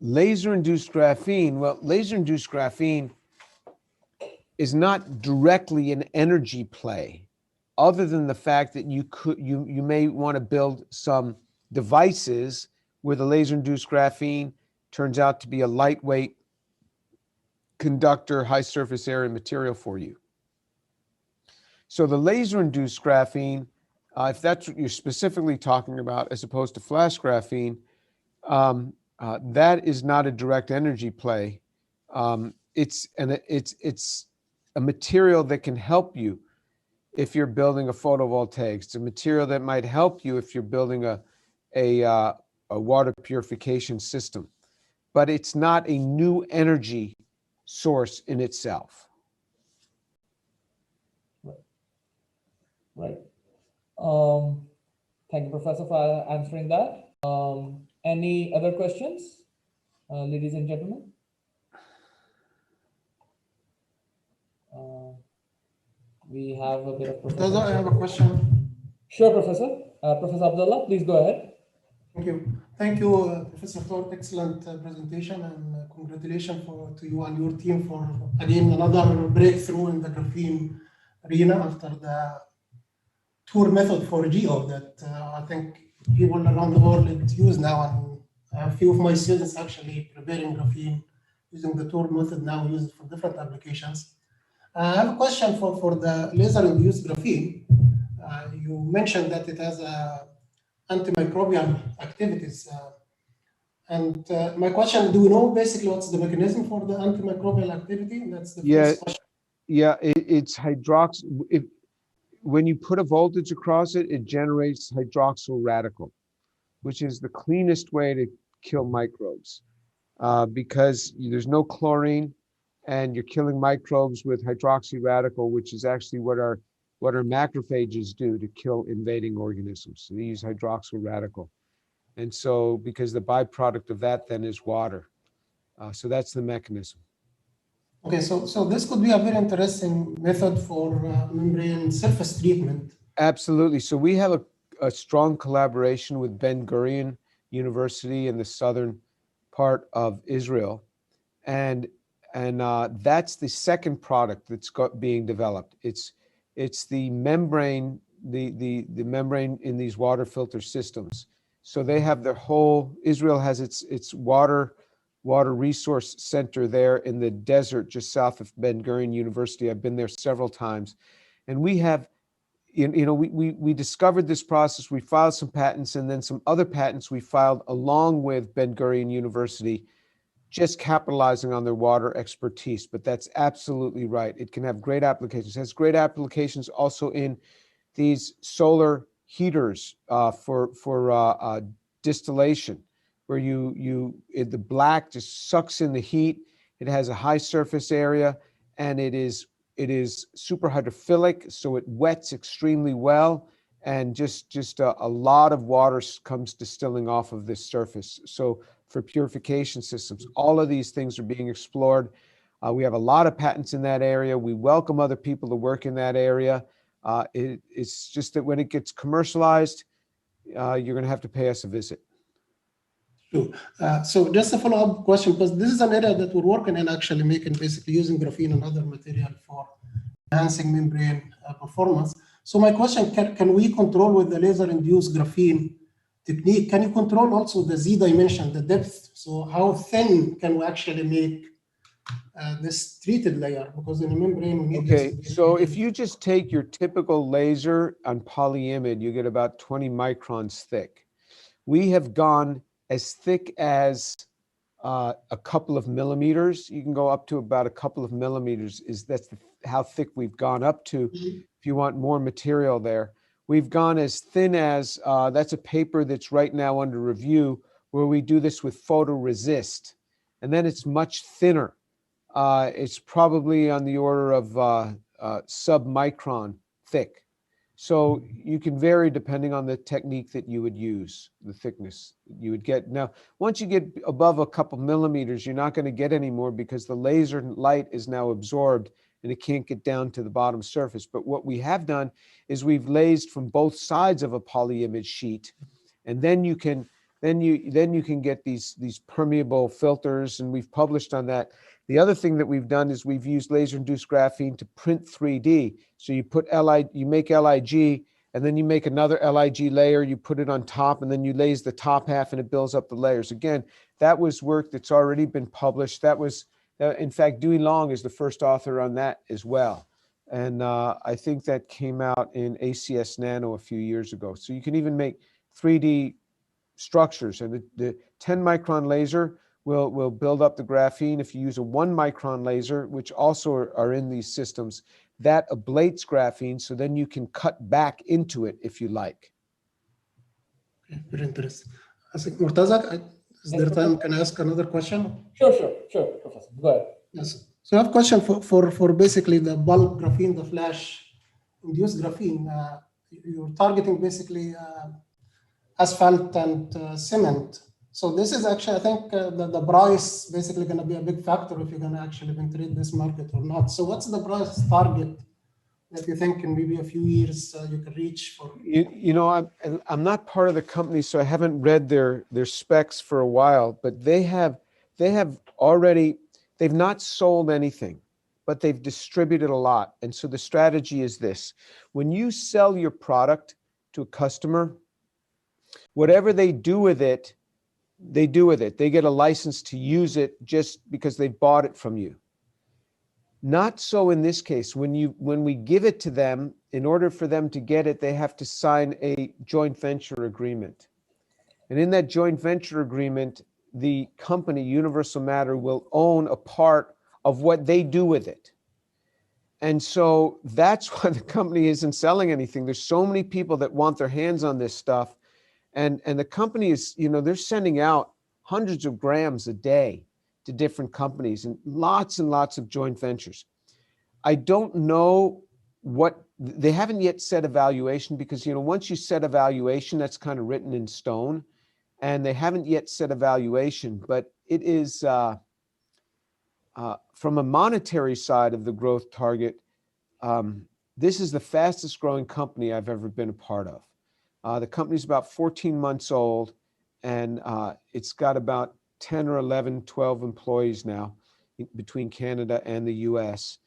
Laser-induced graphene, well, laser-induced graphene is not directly an energy play, other than the fact that you may want to build some devices where the laser-induced graphene turns out to be a lightweight conductor, high surface area material for you. So the laser-induced graphene, if that's what you're specifically talking about, as opposed to flash graphene, that is not a direct energy play. It's a material that can help you if you're building a photovoltaic. It's a material that might help you if you're building a water purification system, but it's not a new energy source in itself.
Right. Thank you, Professor, for answering that. Any other questions, ladies and gentlemen? We have a bit of Professor.
I have a question.
Sure, Professor. Professor Abdullah, please go ahead.
Thank you. Thank you, Professor, for excellent presentation, and congratulations to you and your team for, again, another breakthrough in the graphene arena after the Tour method for geo that I think people around the world use now, A few of my students actually preparing graphene using the tool method now used for different applications. I have a question for the laser-induced graphene. You mentioned that it has antimicrobial activities. My question, do we know basically what's the mechanism for the antimicrobial activity? That's the
Yeah,
first question.
yeah, it's hydrox. When you put a voltage across it, it generates hydroxyl radical, which is the cleanest way to kill microbes because there's no chlorine and you're killing microbes with hydroxy radical, which is actually what our macrophages do to kill invading organisms. So they use hydroxyl radical. And so because the byproduct of that then is water. So that's the mechanism.
Okay, so this could be a very interesting method for membrane surface treatment.
Absolutely. So we have a strong collaboration with Ben Gurion University in the southern part of Israel. And that's the second product that's being developed. It's the membrane, the membrane in these water filter systems. So they have their whole, Israel has its water resource center there in the desert just south of Ben Gurion University. I've been there several times. And we have, we discovered this process, we filed some patents, and then some other patents we filed along with Ben Gurion University, just capitalizing on their water expertise. But that's absolutely right. It can have great applications. It has great applications also in these solar heaters for distillation, where the black just sucks in the heat. It has a high surface area, and it is super hydrophilic, so it wets extremely well, and just a lot of water comes distilling off of this surface. So for purification systems, all of these things are being explored. We have a lot of patents in that area. We welcome other people to work in that area. It's just that when it gets commercialized, you're going to have to pay us a visit.
True. So just a follow-up question, because this is an area that we're working in, actually making, basically using graphene and other material for enhancing membrane performance. So my question, can we control with the laser-induced graphene technique, can you control also the Z dimension, the depth? So how thin can we actually make this treated layer? Because in a membrane, we need
Okay, so if you just take your typical laser on polyimide, you get about 20 microns thick. We have gone as thick as a couple of millimeters. You can go up to about a couple of millimeters. That's how thick we've gone up to. If you want more material there, we've gone as thin as that's a paper that's right now under review, where we do this with photoresist, and then it's much thinner. It's probably on the order of sub-micron thick. So you can vary depending on the technique that you would use, the thickness you would get. Now, once you get above a couple millimeters, you're not going to get any more because the laser light is now absorbed and it can't get down to the bottom surface. But what we have done is we've lased from both sides of a polyimide sheet, and then you can get these permeable filters, and we've published on that. The other thing that we've done is we've used laser-induced graphene to print 3D. So you make LIG, and then you make another LIG layer, you put it on top, and then you lase the top half, and it builds up the layers. Again, that was work that's already been published. That was, in fact, Dewey Long is the first author on that as well. And I think that came out in ACS Nano a few years ago. So you can even make 3D structures, and the 10 micron laser will build up the graphene. If you use a 1 micron laser, which also are in these systems, that ablates graphene, so then you can cut back into it if you like.
Okay, very interesting. I think Murtaza, is there time? Can I ask another question?
Sure, Professor. Go ahead.
Yes. So I have a question for basically the bulk graphene, the flash induced graphene. You're targeting basically asphalt and cement. So this is actually, I think the price basically going to be a big factor if you're going to actually penetrate this market or not. So what's the price target that you think in maybe a few years you can reach for?
I'm not part of the company, so I haven't read their specs for a while, but they've not sold anything, but they've distributed a lot. And so the strategy is this: when you sell your product to a customer, whatever they do with it they do with it. They get a license to use it just because they bought it from you. Not so in this case. When we give it to them, in order for them to get it, they have to sign a joint venture agreement. And in that joint venture agreement, the company, Universal Matter, will own a part of what they do with it. And so that's why the company isn't selling anything. There's so many people that want their hands on this stuff. And the company is, they're sending out hundreds of grams a day to different companies and lots of joint ventures. I don't know what, they haven't yet set a valuation because, once you set a valuation, that's kind of written in stone. And they haven't yet set a valuation, but it is, from a monetary side of the growth target, this is the fastest growing company I've ever been a part of. The company's about 14 months old, and it's got about 10 or 11, 12 employees now between Canada and the US.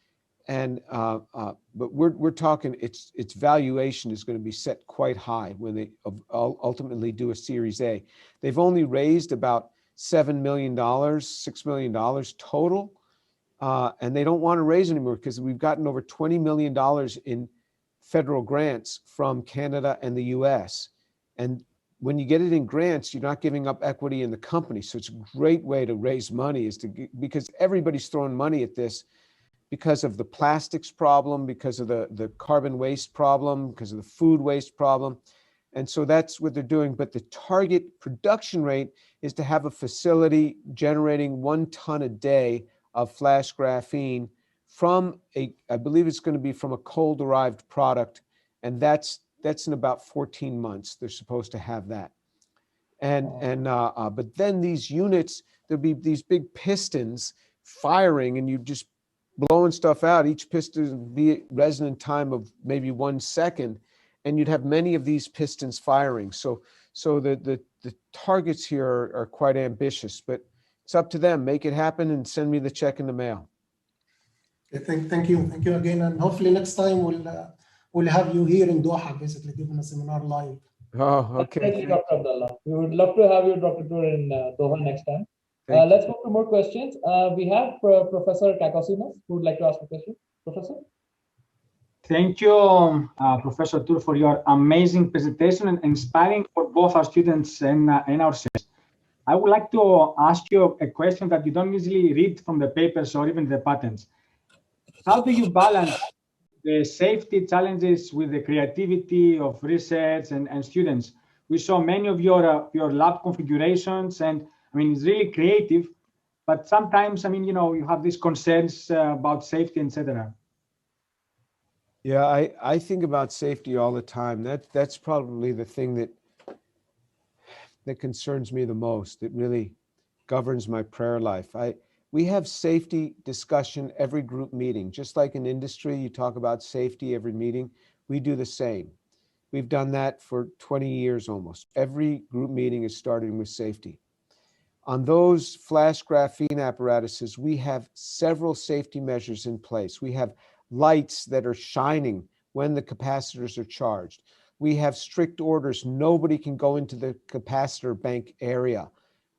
And but we're talking its valuation is going to be set quite high when they ultimately do a Series A. They've only raised about $7 million, $6 million total, and they don't want to raise anymore because we've gotten over $20 million in federal grants from Canada and the US. And when you get it in grants, you're not giving up equity in the company. So it's a great way to raise money because everybody's throwing money at this because of the plastics problem, because of the carbon waste problem, because of the food waste problem. And so that's what they're doing. But the target production rate is to have a facility generating 1 ton a day of flash graphene from I believe it's going to be from a coal-derived product. And that's in about 14 months. They're supposed to have that. But then these units, there'll be these big pistons firing and you just blowing stuff out. Each piston would be resonant time of maybe 1 second, and you'd have many of these pistons firing. So the targets here are quite ambitious, but it's up to them. Make it happen and send me the check in the mail.
Okay, thank you again, and hopefully next time we'll have you here in Doha, basically giving a seminar live.
Oh, okay.
Thank you, Dr. Abdullah. We would love to have you, Dr. Tour, in Doha next time. Let's move to more questions. We have Professor Kakosinas who would like to ask a question. Professor?
Thank you, Professor Tour, for your amazing presentation and inspiring for both our students and ourselves. I would like to ask you a question that you don't usually read from the papers or even the patents. How do you balance the safety challenges with the creativity of research and students? We saw many of your lab configurations, and I mean, it's really creative, but sometimes, I mean, you have these concerns about safety, etc.
Yeah, I think about safety all the time. That's probably the thing that concerns me the most. It really governs my prayer life. We have safety discussion every group meeting. Just like in industry, you talk about safety every meeting. We do the same. We've done that for 20 years almost. Every group meeting is starting with safety. On those flash graphene apparatuses, we have several safety measures in place. We have lights that are shining when the capacitors are charged. We have strict orders. Nobody can go into the capacitor bank area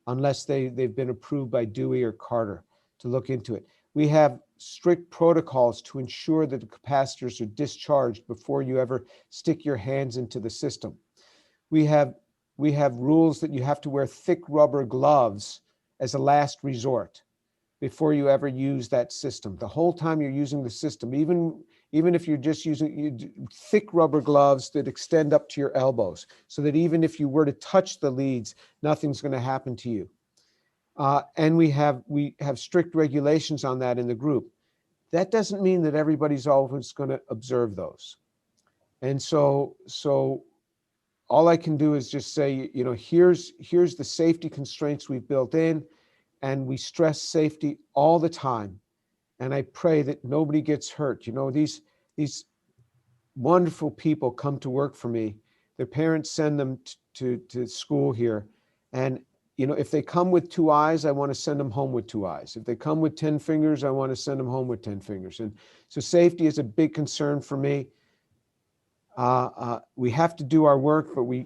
unless they've been approved by Dewey or Carter to look into it. We have strict protocols to ensure that the capacitors are discharged before you ever stick your hands into the system. We have rules that you have to wear thick rubber gloves as a last resort before you ever use that system. The whole time you're using the system, even if you're just using thick rubber gloves that extend up to your elbows, so that even if you were to touch the leads, nothing's going to happen to you. And we have strict regulations on that in the group. That doesn't mean that everybody's always going to observe those. And so all I can do is just say, here's the safety constraints we've built in, and we stress safety all the time. And I pray that nobody gets hurt. These wonderful people come to work for me. Their parents send them to school here. And, if they come with 2 eyes, I want to send them home with 2 eyes. If they come with 10 fingers, I want to send them home with 10 fingers. And so safety is a big concern for me. We have to do our work, but we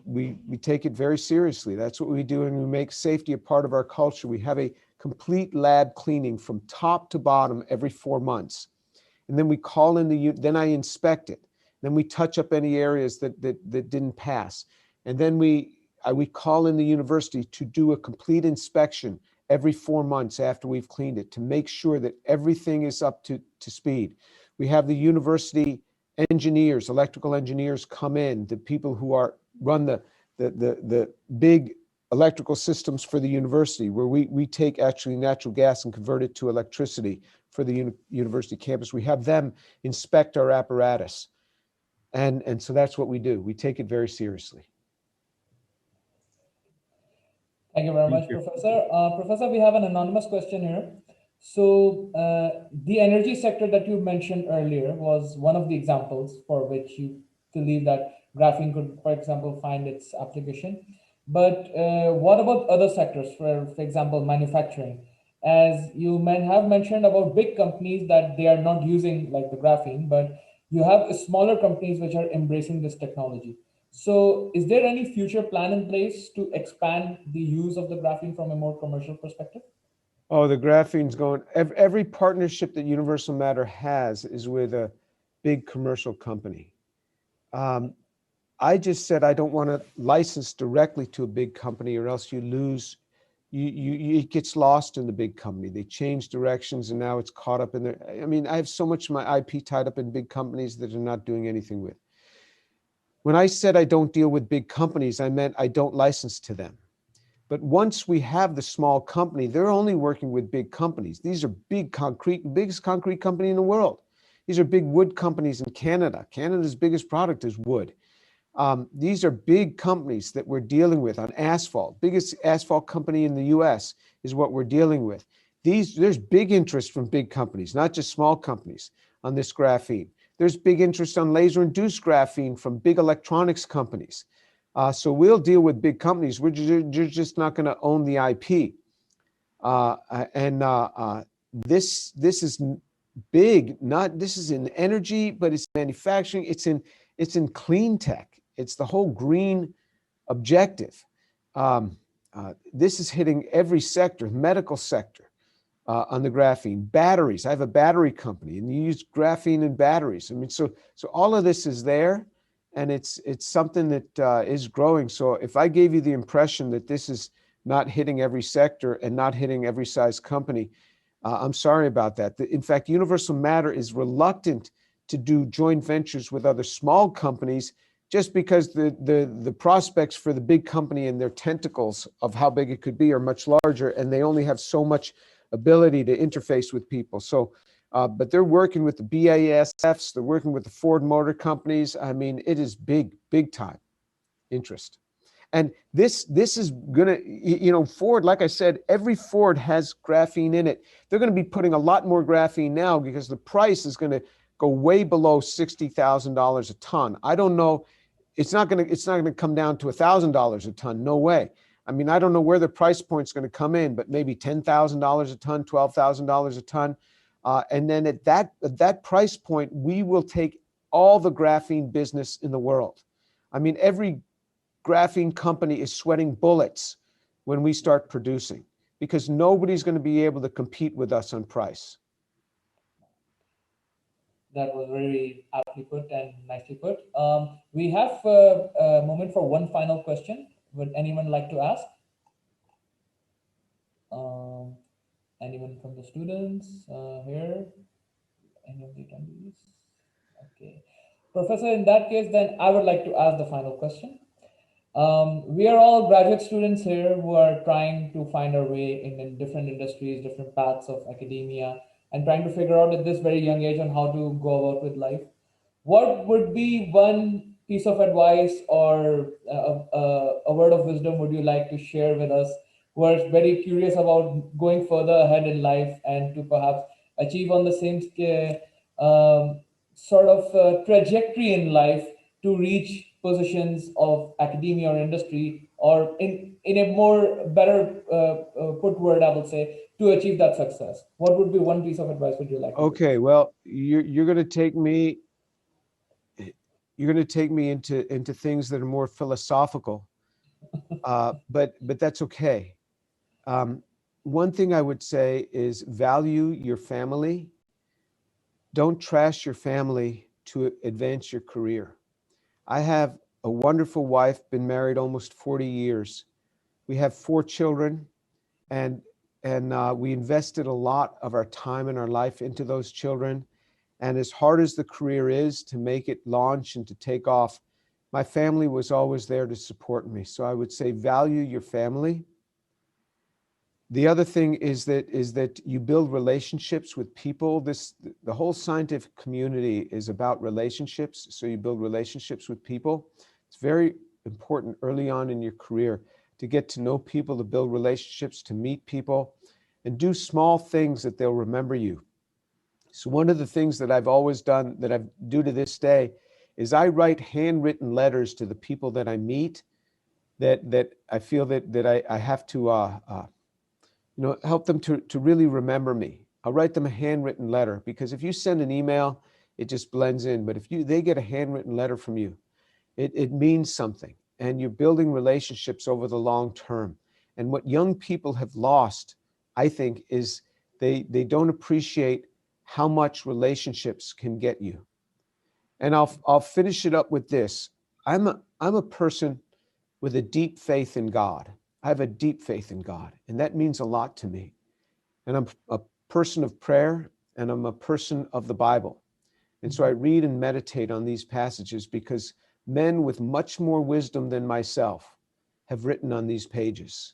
take it very seriously. That's what we do, and we make safety a part of our culture. We have a complete lab cleaning from top to bottom every 4 months. And then we call in then I inspect it. Then we touch up any areas that didn't pass. And then we call in the university to do a complete inspection every 4 months after we've cleaned it to make sure that everything is up to speed. We have the university engineers, electrical engineers come in, the people who run the big electrical systems for the university, where we take actually natural gas and convert it to electricity for the university campus. We have them inspect our apparatus. And so that's what we do. We take it very seriously.
Thank you very much, Professor. Professor, we have an anonymous question here. So the energy sector that you mentioned earlier was one of the examples for which you believe that graphene could, for example, find its application. But what about other sectors, for example, manufacturing? As you have mentioned about big companies that they are not using like the graphene, but you have smaller companies which are embracing this technology. So is there any future plan in place to expand the use of the graphene from a more commercial perspective?
Oh, the graphene's going, every partnership that Universal Matter has is with a big commercial company. I just said I don't want to license directly to a big company, or else you lose, it gets lost in the big company. They change directions and now it's caught up in there. I mean, I have so much of my IP tied up in big companies that are not doing anything with. When I said I don't deal with big companies, I meant I don't license to them. But once we have the small company, they're only working with big companies. These are biggest concrete company in the world. These are big wood companies in Canada. Canada's biggest product is wood. These are big companies that we're dealing with on asphalt. Biggest asphalt company in the US is what we're dealing with. There's big interest from big companies, not just small companies, on this graphene. There's big interest on laser-induced graphene from big electronics companies. So we'll deal with big companies. You're just not going to own the IP. This is big. This is in energy, but it's manufacturing. It's in clean tech. It's the whole green objective. This is hitting every sector, medical sector, on the graphene. Batteries. I have a battery company, and you use graphene in batteries. I mean, so all of this is there. And it's something that is growing. So if I gave you the impression that this is not hitting every sector and not hitting every size company, I'm sorry about that. In fact, Universal Matter is reluctant to do joint ventures with other small companies just because the prospects for the big company and their tentacles of how big it could be are much larger, and they only have so much ability to interface with people. So but they're working with the BASFs, they're working with the Ford Motor Companies. I mean, it is big time interest. And this is gonna, Ford, like I said, every Ford has graphene in it. They're gonna be putting a lot more graphene now because the price is gonna go way below $60,000 a ton. I don't know, it's not gonna come down to $1,000 a ton, no way. I mean, I don't know where the price point's gonna come in, but maybe $10,000 a ton, $12,000 a ton. And then at that price point, we will take all the graphene business in the world. I mean, every graphene company is sweating bullets when we start producing because nobody's going to be able to compete with us on price.
That was very aptly put and nicely put. We have a moment for one final question. Would anyone like to ask? Anyone from the students here? Any of the attendees? Okay. Professor, in that case, then I would like to ask the final question. We are all graduate students here who are trying to find our way in different industries, different paths of academia, and trying to figure out at this very young age on how to go about with life. What would be one piece of advice or a word of wisdom would you like to share with us who are very curious about going further ahead in life and to perhaps achieve on the same sort of trajectory in life to reach positions of academia or industry, or in a more better put word, I would say, to achieve that success? What would be one piece of advice would you like to give?
Okay, well, you're going to take me you're going to take me into things that are more philosophical, but that's okay. One thing I would say is value your family. Don't trash your family to advance your career. I have a wonderful wife, been married almost 40 years. We have 4 children, and we invested a lot of our time and our life into those children. And as hard as the career is to make it launch and to take off, my family was always there to support me. So I would say value your family. The other thing is that you build relationships with people. The whole scientific community is about relationships. So you build relationships with people. It's very important early on in your career to get to know people, to build relationships, to meet people, and do small things that they'll remember you. So one of the things that I've always done, that I do to this day, is I write handwritten letters to the people that I meet that I feel that I have to help them to really remember me. I'll write them a handwritten letter, because if you send an email, it just blends in. But if they get a handwritten letter from you, it means something, and you're building relationships over the long term. And what young people have lost, I think, is they don't appreciate how much relationships can get you. And I'll finish it up with this. I'm a person with a deep faith in God. I have a deep faith in God, and that means a lot to me. And I'm a person of prayer, and I'm a person of the Bible. And so I read and meditate on these passages, because men with much more wisdom than myself have written on these pages,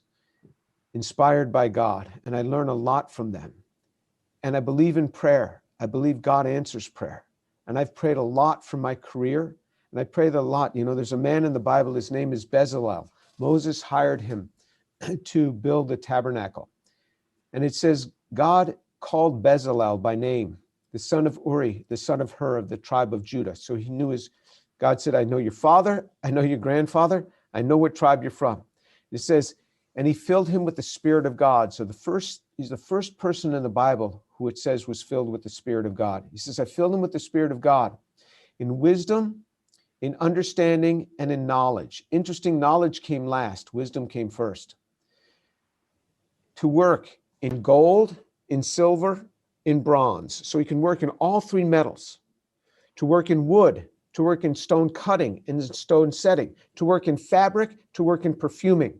inspired by God, and I learn a lot from them. And I believe in prayer. I believe God answers prayer. And I've prayed a lot for my career, and I prayed a lot. There's a man in the Bible, his name is Bezalel. Moses hired him to build the tabernacle. And it says, God called Bezalel by name, the son of Uri, the son of Hur, of the tribe of Judah. So he knew God said, I know your father, I know your grandfather, I know what tribe you're from. It says, and he filled him with the Spirit of God. So he's the first person in the Bible who it says was filled with the Spirit of God. He says, I filled him with the Spirit of God in wisdom, in understanding, and in knowledge. Interesting, knowledge came last, wisdom came first. To work in gold, in silver, in bronze. So he can work in all 3 metals. To work in wood, to work in stone cutting, in stone setting, to work in fabric, to work in perfuming.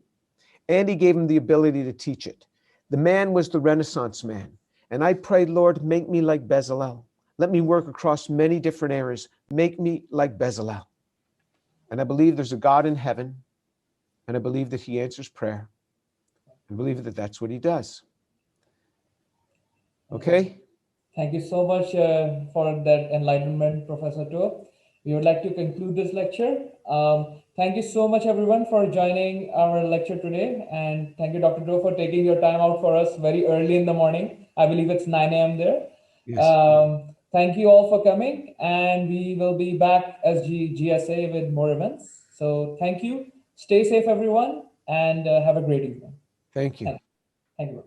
And he gave him the ability to teach it. The man was the Renaissance man. And I prayed, Lord, make me like Bezalel. Let me work across many different areas. Make me like Bezalel. And I believe there's a God in heaven, and I believe that he answers prayer. I believe that that's what he does. Okay?
Thank you so much for that enlightenment, Professor Tour. We would like to conclude this lecture. Thank you so much, everyone, for joining our lecture today. And thank you, Dr. Tour, for taking your time out for us very early in the morning. I believe it's 9 a.m. there.
Yes.
Thank you all for coming. And we will be back as GSA with more events. So thank you. Stay safe, everyone, and have a great evening.
Thank you.
Thank you.